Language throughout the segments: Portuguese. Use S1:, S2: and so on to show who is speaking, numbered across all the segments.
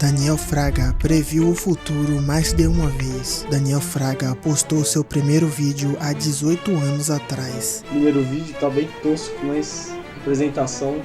S1: Daniel Fraga previu o futuro mais de uma vez. Daniel Fraga postou seu primeiro vídeo há 18 anos atrás.
S2: O primeiro vídeo tá bem tosco, mas a apresentação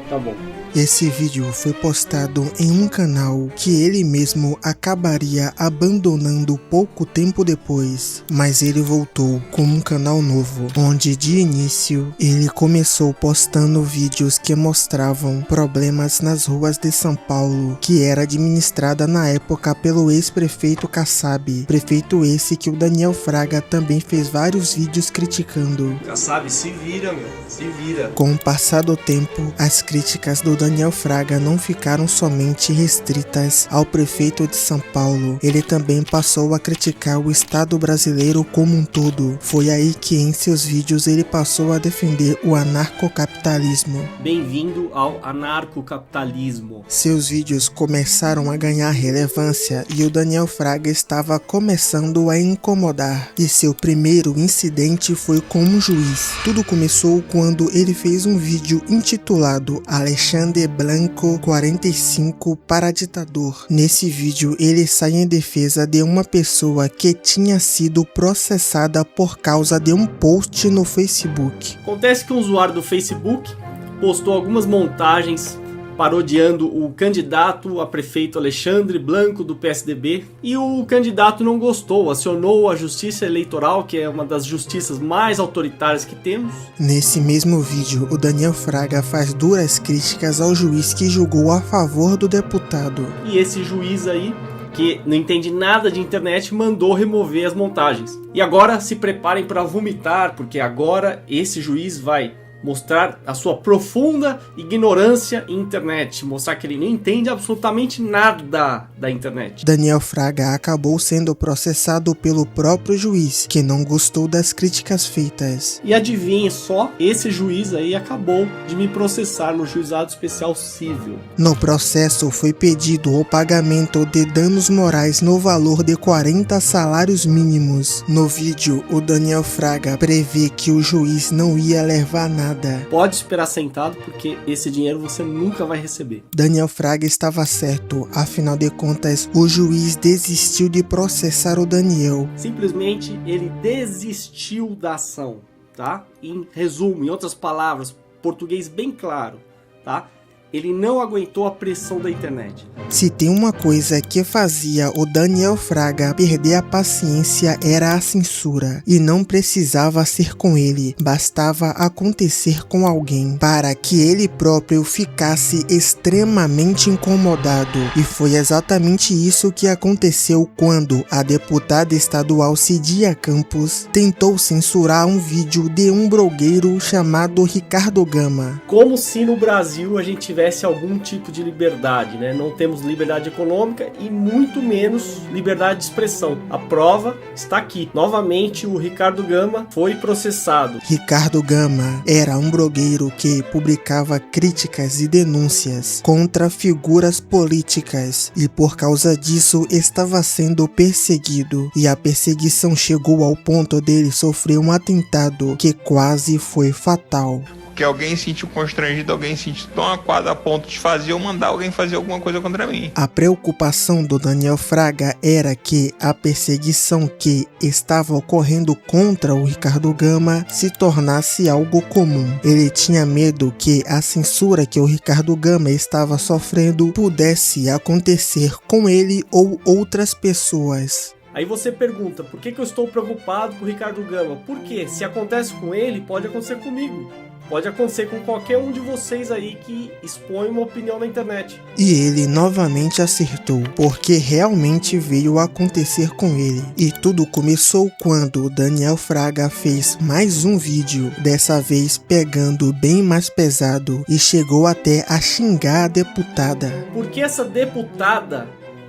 S2: tá bom.
S1: Esse vídeo foi postado em um canal que ele mesmo acabaria abandonando pouco tempo depois, mas ele voltou com um canal novo, onde de início ele começou postando vídeos que mostravam problemas nas ruas de São Paulo, que era administrada na época pelo ex-prefeito Kassab, prefeito esse que o Daniel Fraga também fez vários vídeos criticando.
S2: Kassab, se vira, meu, se vira.
S1: Com o passar do tempo, as críticas do Daniel Fraga não ficaram somente restritas ao prefeito de São Paulo, ele também passou a criticar o Estado brasileiro como um todo. Foi aí que em seus vídeos ele passou a defender o anarcocapitalismo.
S2: Bem-vindo ao anarcocapitalismo.
S1: Seus vídeos começaram a ganhar relevância e o Daniel Fraga estava começando a incomodar. E seu primeiro incidente foi com um juiz. Tudo começou quando ele fez um vídeo intitulado Alexandre Blanco 45 para ditador. Nesse vídeo ele sai em defesa de uma pessoa que tinha sido processada por causa de um post no Facebook.
S2: Acontece que um usuário do Facebook postou algumas montagens parodiando o candidato a prefeito Alexandre Blanco do PSDB, e o candidato não gostou, acionou a Justiça Eleitoral, que é uma das justiças mais autoritárias que temos.
S1: Nesse mesmo vídeo, o Daniel Fraga faz duras críticas ao juiz que julgou a favor do deputado.
S2: E esse juiz aí, que não entende nada de internet, mandou remover as montagens. E agora se preparem para vomitar, porque agora esse juiz vai mostrar a sua profunda ignorância em internet, mostrar que ele não entende absolutamente nada da internet.
S1: Daniel Fraga acabou sendo processado pelo próprio juiz, que não gostou das críticas feitas.
S2: E adivinhe só, esse juiz aí acabou de me processar no Juizado Especial Civil.
S1: No processo foi pedido o pagamento de danos morais no valor de 40 salários mínimos. No vídeo, o Daniel Fraga prevê que o juiz não ia levar nada.
S2: Pode esperar sentado, porque esse dinheiro você nunca vai receber.
S1: Daniel Fraga estava certo, afinal de contas, o juiz desistiu de processar o Daniel.
S2: Simplesmente ele desistiu da ação, tá? Em resumo, em outras palavras, português bem claro, tá? Ele não aguentou a pressão da internet.
S1: Se tem uma coisa que fazia o Daniel Fraga perder a paciência era a censura. E não precisava ser com ele, bastava acontecer com alguém para que ele próprio ficasse extremamente incomodado. E foi exatamente isso que aconteceu quando a deputada estadual Cidia Campos tentou censurar um vídeo de um blogueiro chamado Ricardo Gama.
S2: Como se no Brasil a gente tivesse algum tipo de liberdade, né? Não temos liberdade econômica e muito menos liberdade de expressão. A prova está aqui. Novamente, o Ricardo Gama foi processado.
S1: Ricardo Gama era um blogueiro que publicava críticas e denúncias contra figuras políticas e por causa disso estava sendo perseguido. E a perseguição chegou ao ponto dele sofrer um atentado que quase foi fatal.
S3: Que alguém se sentiu constrangido, alguém se sentiu tão aquado a ponto de fazer ou mandar alguém fazer alguma coisa contra mim.
S1: A preocupação do Daniel Fraga era que a perseguição que estava ocorrendo contra o Ricardo Gama se tornasse algo comum. Ele tinha medo que a censura que o Ricardo Gama estava sofrendo pudesse acontecer com ele ou outras pessoas.
S2: Aí você pergunta, por que eu estou preocupado com o Ricardo Gama? Porque se acontece com ele, pode acontecer comigo. Pode acontecer com qualquer um de vocês aí que expõe uma opinião na internet.
S1: E ele novamente acertou, porque realmente veio a acontecer com ele. E tudo começou quando o Daniel Fraga fez mais um vídeo, dessa vez pegando bem mais pesado, e chegou até a xingar a deputada.
S2: Porque essa deputada,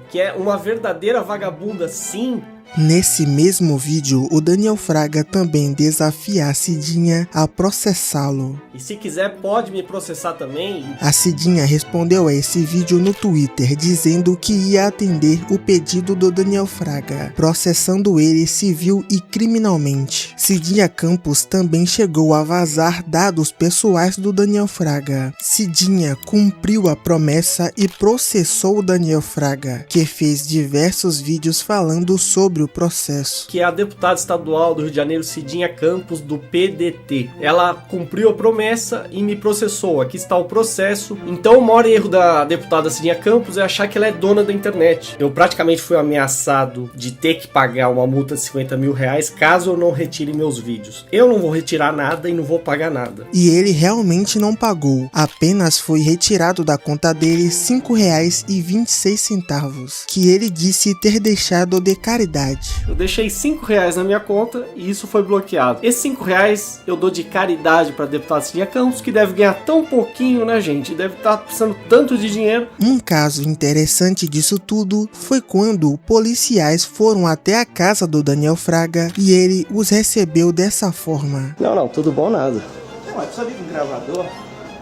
S2: que é uma verdadeira vagabunda, sim,
S1: Nesse mesmo vídeo, o Daniel Fraga também desafia a Cidinha a processá-lo.
S2: E se quiser pode me processar também.
S1: A Cidinha respondeu a esse vídeo no Twitter dizendo que ia atender o pedido do Daniel Fraga, processando ele civil e criminalmente. Cidinha Campos também chegou a vazar dados pessoais do Daniel Fraga. Cidinha cumpriu a promessa e processou o Daniel Fraga, que fez diversos vídeos falando sobre o processo.
S2: Que é a deputada estadual do Rio de Janeiro, Cidinha Campos, do PDT. Ela cumpriu a promessa e me processou. Aqui está o processo. Então o maior erro da deputada Cidinha Campos é achar que ela é dona da internet. Eu praticamente fui ameaçado de ter que pagar uma multa de 50 mil reais caso eu não retire meus vídeos. Eu não vou retirar nada e não vou pagar nada.
S1: E ele realmente não pagou. Apenas foi retirado da conta dele R$ 5,26, que ele disse ter deixado de caridade.
S2: Eu deixei R$5 na minha conta e isso foi bloqueado. Esses R$5 eu dou de caridade para a deputada Cidinha Campos, que deve ganhar tão pouquinho, né, gente? Deve estar precisando tanto de dinheiro.
S1: Um caso interessante disso tudo foi quando policiais foram até a casa do Daniel Fraga e ele os recebeu dessa forma.
S4: Não, tudo bom nada.
S5: Não, mas precisa vir com gravador?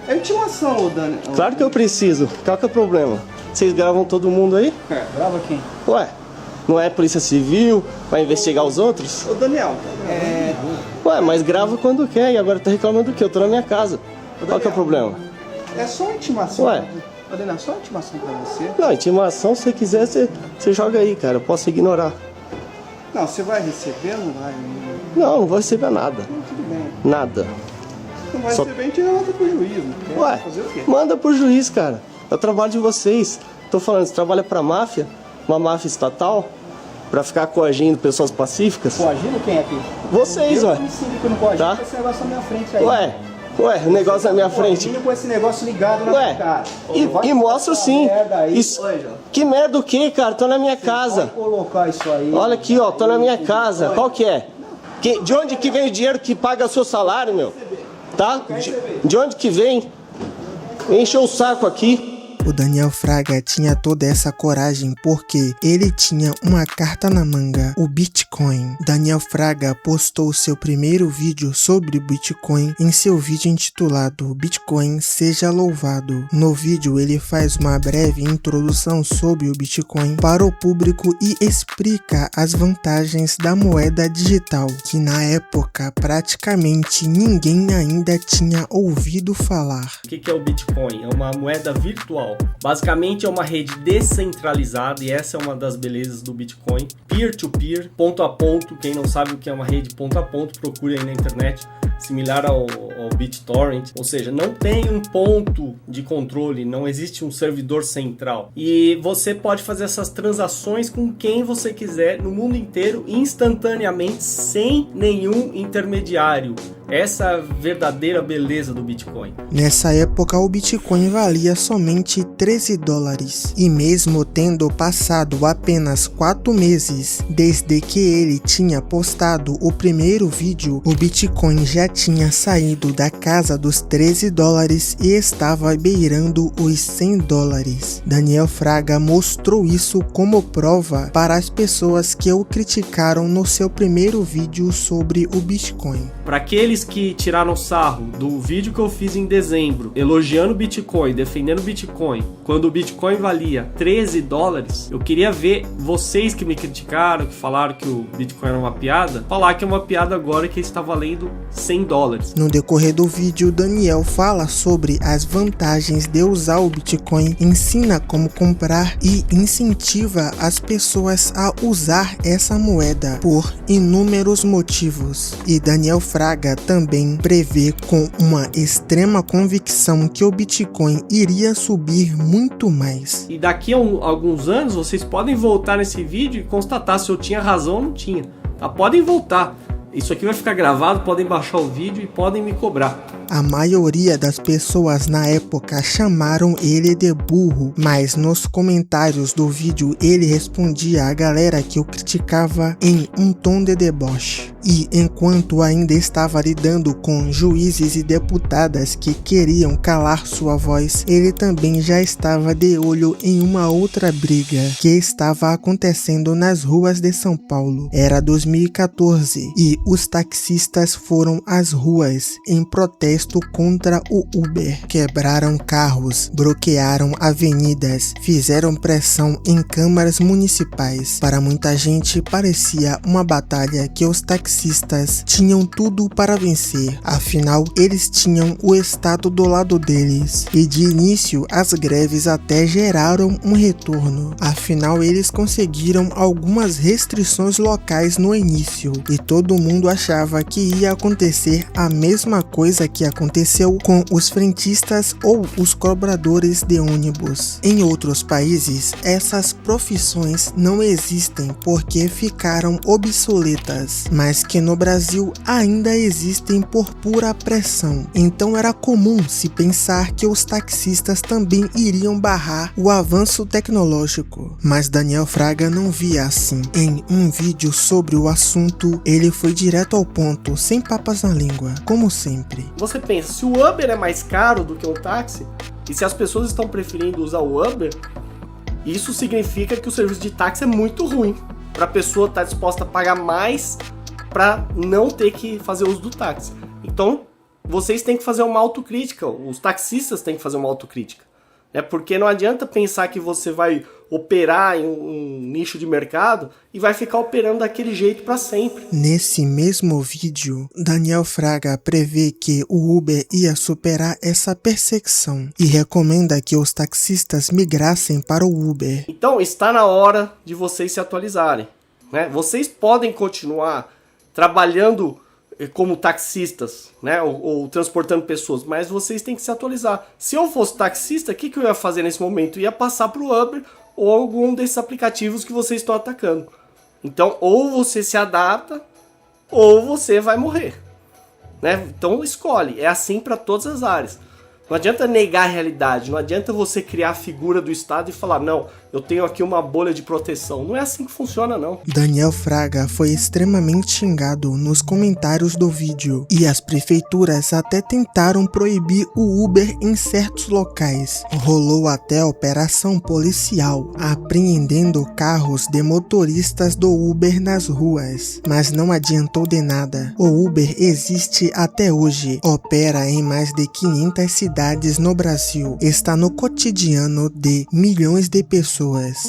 S5: É intimação, Dani.
S4: Claro que eu preciso. Qual que é o problema? Vocês gravam todo mundo aí?
S5: Grava quem?
S4: Ué, não é polícia civil? Vai investigar os outros?
S5: Ô, Daniel,
S4: Ué, mas grava quando quer e agora tá reclamando do quê? Eu tô na minha casa. Qual que é o problema?
S5: é só uma intimação.
S4: Ué.
S5: Ô, Daniel, só uma intimação pra você.
S4: Não, intimação, se você quiser, você joga aí, cara. Eu posso ignorar.
S5: Não, você vai receber ou não vai?
S4: Não vou receber nada.
S5: Tudo bem.
S4: Nada.
S5: Não vai
S4: Só-
S5: receber, a gente manda pro juiz. Não quer
S4: Ué,
S5: fazer o quê?
S4: manda pro juiz, cara. É o trabalho de vocês. Tô falando, você trabalha pra máfia, uma máfia estatal, pra ficar coagindo pessoas pacíficas.
S5: Coagindo quem aqui?
S4: Vocês,
S5: eu
S4: ué.
S5: me sinto que eu não coagindo
S4: Tá.
S5: com esse negócio na minha frente aí.
S4: Ué, o negócio na minha frente.
S5: Coagindo com esse negócio ligado na minha
S4: Ué,
S5: cara.
S4: e mostro sim. Isso,
S5: Oi, João.
S4: que merda o quê, cara? Tô na minha casa.
S5: Pode colocar isso aí.
S4: Olha aqui, ó, tô na minha casa. Qual que é? De onde que vem o dinheiro que paga o seu salário, meu? Tá? De onde que vem? Encheu o saco aqui.
S1: O Daniel Fraga tinha toda essa coragem porque ele tinha uma carta na manga, o Bitcoin. Daniel Fraga postou seu primeiro vídeo sobre o Bitcoin em seu vídeo intitulado Bitcoin Seja Louvado. No vídeo ele faz uma breve introdução sobre o Bitcoin para o público e explica as vantagens da moeda digital, que na época praticamente ninguém ainda tinha ouvido falar.
S2: O que é o Bitcoin? É uma moeda virtual. Basicamente é uma rede descentralizada e essa é uma das belezas do Bitcoin. Peer-to-peer, ponto a ponto. Quem não sabe o que é uma rede ponto a ponto, procure aí na internet. Similar ao BitTorrent, ou seja, não tem um ponto de controle, não existe um servidor central. E você pode fazer essas transações com quem você quiser no mundo inteiro, instantaneamente, sem nenhum intermediário. Essa é a verdadeira beleza do Bitcoin.
S1: Nessa época o Bitcoin valia somente $13 e mesmo tendo passado apenas 4 meses desde que ele tinha postado o primeiro vídeo, o Bitcoin já tinha saído da casa dos $13 e estava beirando os $100. Daniel Fraga mostrou isso como prova para as pessoas que o criticaram no seu primeiro vídeo sobre o Bitcoin.
S2: Para aqueles que tiraram sarro do vídeo que eu fiz em dezembro, elogiando o Bitcoin, defendendo o Bitcoin, quando o Bitcoin valia $13, eu queria ver vocês que me criticaram, que falaram que o Bitcoin era uma piada, falar que é uma piada agora que está valendo $100.
S1: No decorrer do vídeo, Daniel fala sobre as vantagens de usar o Bitcoin, ensina como comprar e incentiva as pessoas a usar essa moeda por inúmeros motivos. E Daniel Fraga também prevê com uma extrema convicção que o Bitcoin iria subir muito mais.
S2: E daqui a alguns anos vocês podem voltar nesse vídeo e constatar se eu tinha razão ou não tinha. Tá? Podem voltar. Isso aqui vai ficar gravado, podem baixar o vídeo e podem me cobrar.
S1: A maioria das pessoas na época chamaram ele de burro, mas nos comentários do vídeo ele respondia a galera que o criticava em um tom de deboche. E enquanto ainda estava lidando com juízes e deputadas que queriam calar sua voz, ele também já estava de olho em uma outra briga que estava acontecendo nas ruas de São Paulo. Era 2014 e os taxistas foram às ruas em protesto contra o Uber. Quebraram carros, bloquearam avenidas, fizeram pressão em câmaras municipais. Para muita gente parecia uma batalha que os taxistas tinham tudo para vencer, afinal eles tinham o Estado do lado deles, e de início as greves até geraram um retorno, afinal eles conseguiram algumas restrições locais no início, e todo mundo achava que ia acontecer a mesma coisa que aconteceu com os frentistas ou os cobradores de ônibus. Em outros países, essas profissões não existem porque ficaram obsoletas, mas que no Brasil ainda existem por pura pressão. Então era comum se pensar que os taxistas também iriam barrar o avanço tecnológico. Mas Daniel Fraga não via assim. Em um vídeo sobre o assunto, ele foi direto ao ponto, sem papas na língua, como sempre.
S2: Você pensa, se o Uber é mais caro do que um táxi, e se as pessoas estão preferindo usar o Uber, isso significa que o serviço de táxi é muito ruim, para a pessoa estar disposta a pagar mais para não ter que fazer uso do táxi. Então, vocês têm que fazer uma autocrítica, os taxistas têm que fazer uma autocrítica, né? Porque não adianta pensar que você vai operar em um nicho de mercado e vai ficar operando daquele jeito para sempre.
S1: Nesse mesmo vídeo, Daniel Fraga prevê que o Uber ia superar essa perseguição e recomenda que os taxistas migrassem para o Uber.
S2: Então, está na hora de vocês se atualizarem, né? Vocês podem continuar trabalhando como taxistas, né, ou transportando pessoas, mas vocês têm que se atualizar. Se eu fosse taxista, o que eu ia fazer nesse momento? Eu ia passar para o Uber ou algum desses aplicativos que vocês estão atacando. Então, ou você se adapta, ou você vai morrer, né? Então, escolhe. É assim para todas as áreas. Não adianta negar a realidade, não adianta você criar a figura do Estado e falar, não, eu tenho aqui uma bolha de proteção. Não é assim que funciona, não.
S1: Daniel Fraga foi extremamente xingado nos comentários do vídeo, e as prefeituras até tentaram proibir o Uber em certos locais. Rolou até operação policial, apreendendo carros de motoristas do Uber nas ruas. Mas não adiantou de nada. O Uber existe até hoje, opera em mais de 500 cidades no Brasil, está no cotidiano de milhões de pessoas.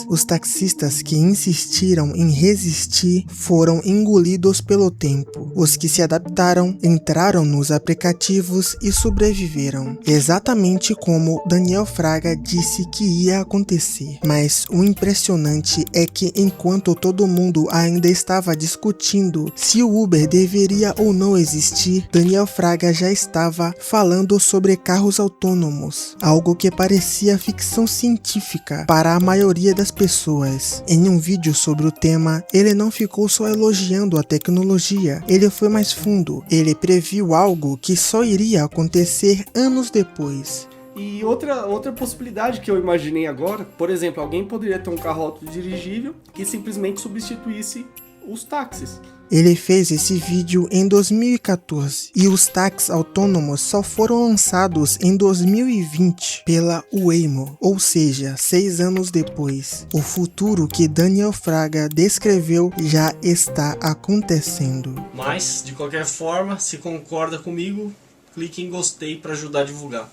S1: Os taxistas que insistiram em resistir foram engolidos pelo tempo. Os que se adaptaram entraram nos aplicativos e sobreviveram, exatamente como Daniel Fraga disse que ia acontecer. Mas o impressionante é que enquanto todo mundo ainda estava discutindo se o Uber deveria ou não existir, Daniel Fraga já estava falando sobre carros autônomos, algo que parecia ficção científica para a maioria das pessoas. Em um vídeo sobre o tema, ele não ficou só elogiando a tecnologia, ele foi mais fundo, ele previu algo que só iria acontecer anos depois.
S2: E outra possibilidade que eu imaginei agora, por exemplo, alguém poderia ter um carro autodirigível que simplesmente substituísse os táxis.
S1: Ele fez esse vídeo em 2014 e os táxis autônomos só foram lançados em 2020 pela Waymo, ou seja, 6 anos depois. O futuro que Daniel Fraga descreveu já está acontecendo.
S2: Mas, de qualquer forma, se concorda comigo, clique em gostei para ajudar a divulgar.